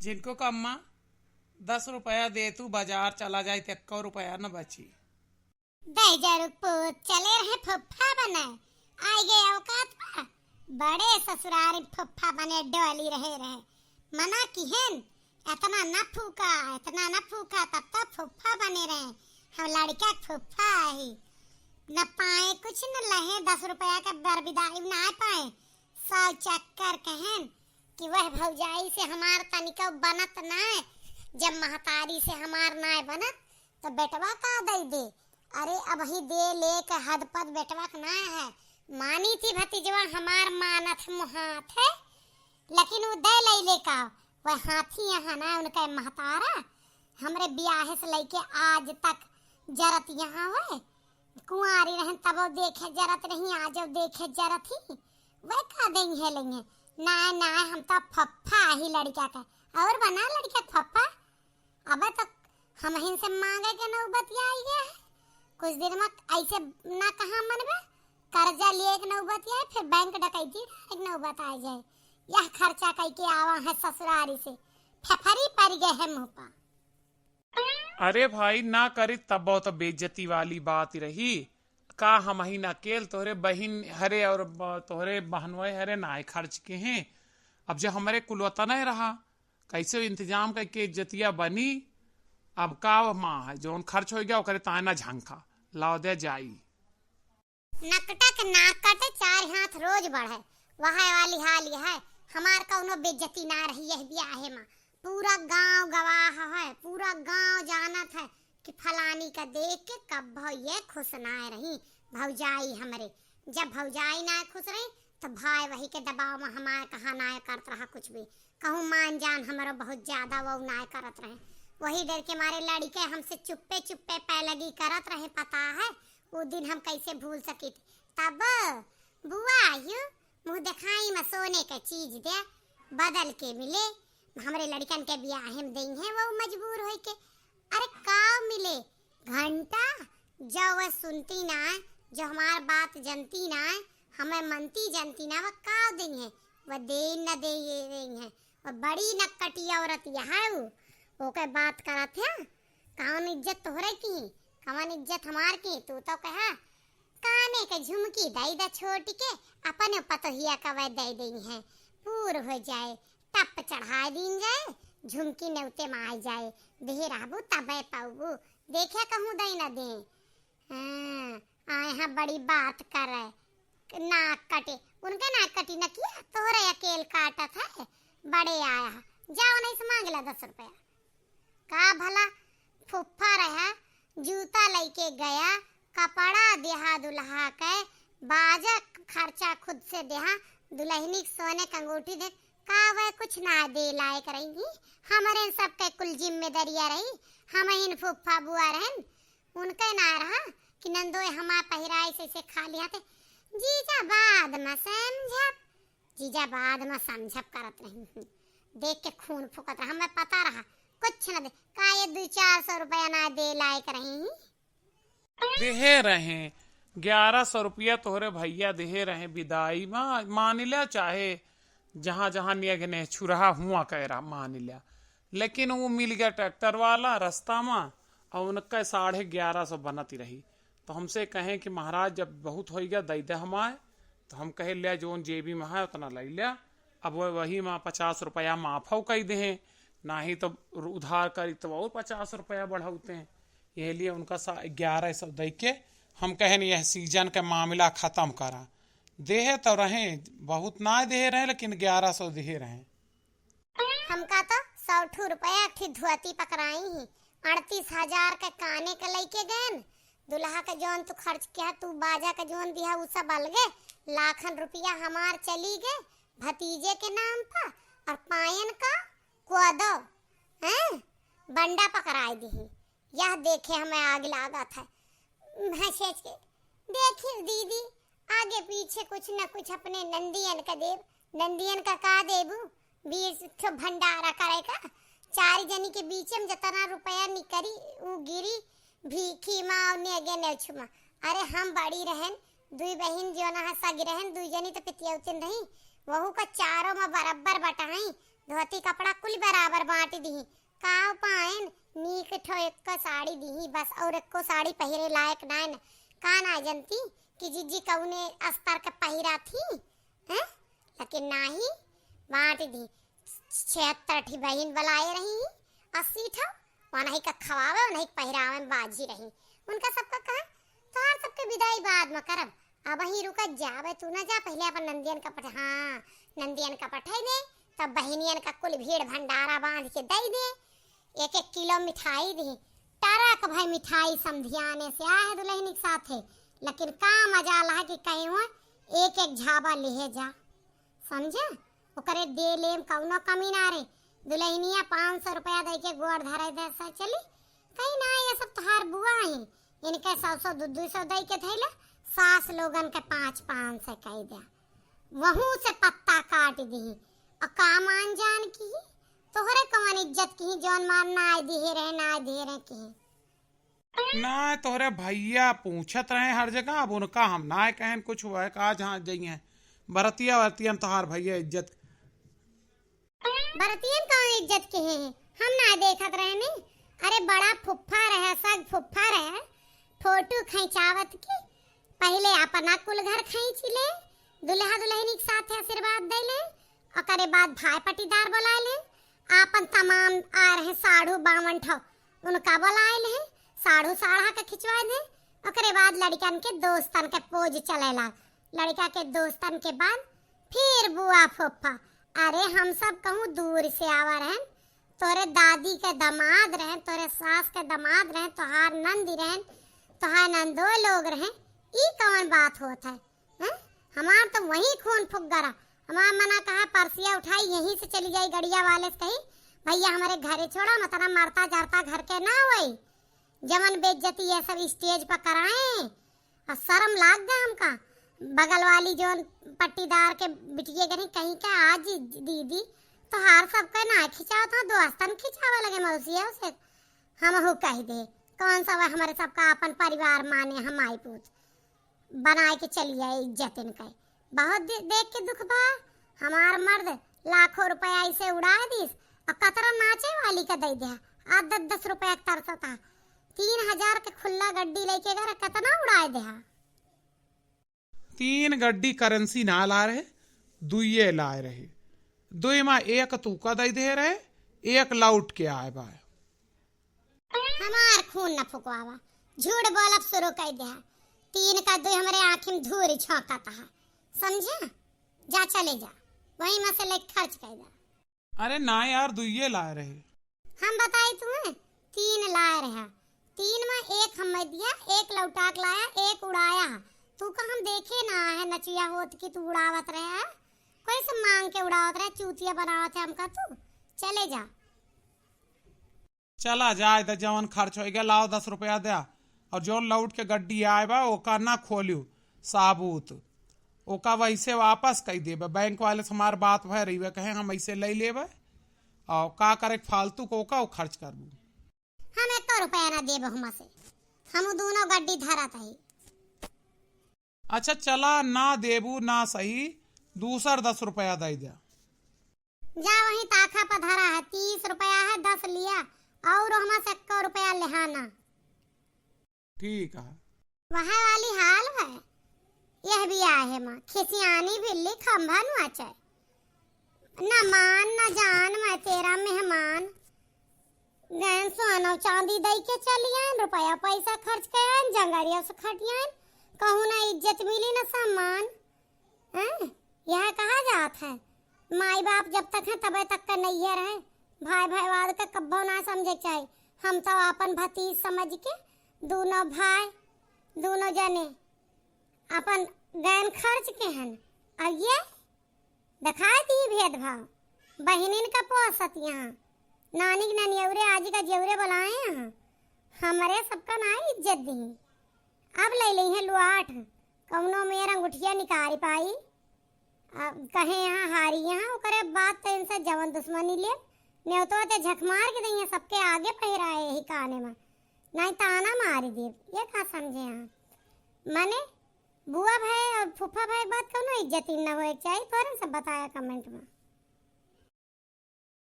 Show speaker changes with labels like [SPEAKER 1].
[SPEAKER 1] जिनको का अम्मा 10 रुपया दे तू बाजार चला जाए तो 1 रुपया न बची।
[SPEAKER 2] चले रहे फुफ्फा बने आई गए औकात पर बड़े ससुरारी फुफ्फा बने डोली रहे मना किहन इतना न फूका तब तो फुफ्फा बने रहे। हम लड़का फुफ्फा ही न पाए कुछ न लहे 10 रुपया का बरबिदाई ना पाए। सौ चक्कर कहन कि वह भौजाई से हमार तनिका बनत ना जब महतारी से हमार ना बनत तो बेटवा का दे। अरे अब ही दे ले के हद पद बेटवा का ना है। मानी थी भतीजवा हमार मानत मुहात है लेकिन वो दे ले का वह हाथी यहाँ ना उनका महतारा हमरे ब्याह से लेके आज तक जरत यहाँ हुए कुंवारी रहन तब देखे जरत नहीं आज देखे जरत ही वह का देंगे है लेंगे ना हम तो फप्पा ही लड़का का और बना लड़का फप्पा। अब तक हम इनसे मांगे के नौबत आई गया है कुछ दिन में ऐसे ना कहाँ मनबे कर्जा लिए एक नौबत आए फिर बैंक डकैती एक नौबत आ जाए यह खर्चा कई के आवा है ससुरारी से फेफरी पड़ गए है मुँह पर।
[SPEAKER 1] अरे भाई ना करी तब बहुत बेइज्जती वाली बात रही का हम ही ना केल तोहरे बहन हरे और तोहरे बहनों हरे ना खर्च के हैं। अब जो हमारे कुलवता नहीं रहा कैसे इंतजाम करके इज्जतिया बनी। अब का माँ है जो खर्च हो गया करे ताना झांका लाओ दे जाई
[SPEAKER 2] नकटक नाक कटे 4 हाथ रोज बढ़े वह वाली हाल यह है हमार कौनो बेइज्जती ना रही है ब्याह में पूरा गांव गवाह है पूरा गांव जानत है कि फलानी का देख के कब ये खुश ना रही भौजाई हमरे। जब भौजाई ना खुश रही तो भाई वही के दबाव में हमारे कहा ना करत रहा कुछ भी कहूँ मान जान हमारा बहुत ज्यादा वो ना करत रहे वही डर के मारे लड़के हमसे चुप्पे पैलगी करत रहे। पता है वो दिन हम कैसे भूल सकी थी। तब बुआ यू मुँह दिखाई में सोने का चीज दे बदल के मिले हमरे लड़कन के ब्याह में देंगे वो मजबूर हो के। अरे का मिले घंटा जो वह सुनती ना जो हमार बात जनती ना हमें मनती जनती ना वह का देंगे वह दे न दे देंगे वह बड़ी नक्कटी औरत यहाँ ओके बात करत है कौन इज्जत तोहरे की कौन इज्जत हमार की तू तो कहा काने के झुमकी दई दा छोटी के अपने पतोहिया का वह दे देंगे है पूर हो जाए टप चढ़ा दीन जाए झुमकी नेवते में आ जाए देह रहबू तबे पाऊबू देखे कहूँ दई न दे। यहाँ बड़ी बात कर रहे नाक कटे उनके नाक कटी न किया तोहरे अकेल काटत है बड़े आया जाओ नहीं से मांग ला 10 रुपया का भला फुफ्फा रहा जूता लेके गया कपड़ा देहा दुल्हा के बाजा खर्चा खुद से देहा दुल्हनी सोने का अंगूठी दे का वह कुछ ना दे लायक रही हमारे सबके कुल जिम्मेदारियां रही हम इन फुफ्फा बुआ रहन उनके ना रहा कि नंदोए हमार पहिराई से खा लिया थे जीजा बाद में समझब करत रही देख के खून फुकत रहा हमें पता रहा कुछ न दे का ये 200-400 रुपया ना दे लायक रही
[SPEAKER 1] देहे रहे 1100 रुपया तोहरे भैया देहे रहे विदाई में मान लिया चाहे जहाँ जहाँ ने छुरहा हुआ कह रहा मान लिया लेकिन वो मिल गया ट्रैक्टर वाला रास्ता में और उनका 1150 बनती रही तो हमसे कहें कि महाराज जब बहुत हो गया दे दे हमारे तो हम कहे लिया जोन जेबी में है उतना ले लिया। अब वही माँ 50 रुपया माफ हो कही दे ना ही तो उधार करी तो और 50 रुपया बढ़ाते हैं यह लिए उनका 1100 दे के हम कहें यह सीजन का मामला खत्म करा देहे तो रहे बहुत ना दे रहे लेकिन 1100 दे रहे।
[SPEAKER 2] हमका तो 100 रुपया धुआती पकड़ाई ही 38,000 के काने के लेके गए दुल्हा का जोन तू खर्च किया तू बाजा का जोन दिया वो सब अलगे लाखन रुपया हमार चली गए भतीजे के नाम पर और पायन का कुआदो हैं बंडा पकड़ाई दी यह देखे हमें आग लागा था मैसेज के देखिए दीदी आगे पीछे कुछ न कुछ अपने नंदियन का देव नंदियन का देबू 20 भंडारा करेगा 4 जनी के बीच में जितना रुपया निकरी वो गिरी भीखी माँ नेगे नेछुमा। अरे हम बड़ी रहन 2 बहन जो ना सगी रहन 2 जनी तो पितिया उतन रही वहू का चारों में बराबर बटाई धोती कपड़ा कुल बराबर बांट दी। का पाइन नीक ठो एक साड़ी दी बस, और एक को साड़ी पहिरे लायक नाइन। का ना जनती कि जीजी कौने अस्तर के पहिरा थी हैं, लेकिन नाही बांट दी। 76 ठी बहन बुलाए रही, 80 ठो वही का खवावे वही पहिरावे में बाजी रही। उनका सबका कहा तोहार सबके विदाई बाद में करब, अब ही रुक जावे, तू ना जा, पहले अपन नंदियन का हाँ नंदियन का पठाई दे, तब बहनियन का कुल भीड़ भंडारा बांध के दे दे। 1-1 किलो मिठाई दी, टरक भाई मिठाई समधियाने से आए दुल्हन के साथ है। लेकिन का मजा ला कि कहीं हो 1-1 झाबा ले जा, समझे, ओकरे दे लेम कौनो कमी ना रे। दुल्हनिया 500 रुपया दे के गोड़ धरे दे चली कहीं ना, ये सब तोहार बुआ है, इनके 100 200 दे के थैले सास लोगन के 500 से कह दिया, वहू से पत्ता काट दी। और का मान जान की तोहरे कवन इज्जत की जौन मान ना आए दिहे रहे ना आए दिहे रहे की
[SPEAKER 1] ना तोहरे भैया पूछत रहे हर जगह, अब उनका हम ना कहन कुछ हुआ है का जहाँ जाइए बरतिया वरतियन तोहार भैया इज्जत।
[SPEAKER 2] बरतियन का इज्जत के हैं हम ना देखत रहे ने। अरे बड़ा फुफ्फा रहे, सग फुफ्फा रहे, फोटो खिंचावत की पहले अपना कुल घर खींच ले, दुल्हा दुल्हनी के साथ आशीर्वाद दे ले, और बाद भाई पटीदार बुला ले, आपन तमाम आ रहे 52 ठो उनका बुलाए ले, साढ़ू साढ़ा के खिंचवा दे। और बाद लड़कन के दोस्तन के पोज चलेला, लड़का के दोस्तन के बाद फिर बुआ फुफ्फा। अरे हम सब कहूँ दूर से आवा रहे, तोरे दादी के दामाद रहे, तोरे सास के दामाद रहे, तोहार नंदी रहे, तोहार नंदो लोग रहे, ई कौन बात होता है? हमार तो वही खून फुक गरा। हमार मना कहा परसिया उठाई यहीं से चली जाई गड़िया वाले से कही भैया हमारे घरे छोड़ा, मतलब मरता जरता घर के ना होई, जमन बेइज्जती ये सब स्टेज पर कराए। और शर्म लाग गया हमका। बगल वाली जो पट्टीदार के बिटिया गरी कहीं का आज दीदी तो हार सबका ना खिंचाओ था, दोस्तन खिंचावा लगे मौसिया से। हम हो कह दे कौन सा हमारे सबका अपन परिवार माने, हम आई पूछ बनाए के चली आए इज्जत इनका। बहुत देख के दुख बा, हमार मर्द लाखों रुपया ऐसे उड़ा दिस और कतरा नाचे वाली का दे दिया, आज 10-10 रुपया तरसा था। 3000 के खुला गड्डी लेके गए, कितना उड़ाए दिया।
[SPEAKER 1] 3 गड्डी करेंसी ना ला रहे, दुइये लाए रहे, दुई में 1 तू का दे रहे, 1 लौट के आए बा।
[SPEAKER 2] हमार खून न फुकवावा, झूठ बोलब शुरू कर दिया। 3 का 2 हमारे आँखी में धूरी छौंकता है, समझे? जा चले जा, वही में से लेके खर्च कर दे।
[SPEAKER 1] अरे ना यार दुइये लाए रहे।
[SPEAKER 2] हम बताई तुम्हें 3 लाए रहा, 3 में 1 हम दिया, 1 लौटा के लाया, 1 उड़ाया। तू का हम देखे ना है नचिया होत कि तू उड़ावत रहे है, कोई से मांग के उड़ावत रहे, चूतिया बनावत है हमका। तू चले जा,
[SPEAKER 1] चला जाए तो जवन खर्च हो गया लाओ 10 रुपया दे, और जो लौट के गड्डी आए बा ओका ना खोलियो साबूत, ओका वैसे वापस कह देबे। बैंक वाले से हमार बात भय रही है, कहे हम ऐसे ले लेबे और का करे फालतू को का खर्च करबू।
[SPEAKER 2] हम 1 रुपया ना देब हम से, हम दोनों गड्डी धरत है।
[SPEAKER 1] अच्छा चला ना देबू ना सही, दूसर 10 रुपया दे दिया।
[SPEAKER 2] जा वही ताखा पर धरा है, 30 रुपया है, 10 लिया और हम से 1 रुपया लेहाना।
[SPEAKER 1] ठीक है,
[SPEAKER 2] वह वाली हाल है। यह भी आए माँ खिसियानी बिल्ली खंभा नुआचे, न मान न जान, मैं तेरा मेहमान। गैन सोना चांदी दई के चलियान, रुपया पैसा खर्च कर जंगरिया से खटियान, कहूँ ना इज्जत मिली न सम्मान। यह कहा जात है माई बाप जब तक है तबे तक का नहीं है रहे, भाई भाईवाद का कब्बो ना समझे चाहिए। हम तो अपन भतीज समझ के दोनों भाई दोनों जने अपन गैन खर्च के हैं, और ये दिखाई दी भेदभाव। बहनिन का पोसत यहाँ नानी के ननियवरे आज का जेवरे बुलाए यहाँ, हमारे सबका ना इज्जत दी। अब ले ली है लुआठ, कौनो मेरा अंगूठिया निकाल पाई, अब कहे यहाँ हारी यहाँ करे बात तो इनसे जवन दुश्मनी ले न्योतो ते झक मार के दही सबके आगे पहिराए यही काने में, नहीं ताना मारी दे। ये का समझे यहाँ मने बुआ भाई और फूफा भाई बात कौनो इज्जत न हो चाहिए, थोड़ा सा बताया कमेंट में।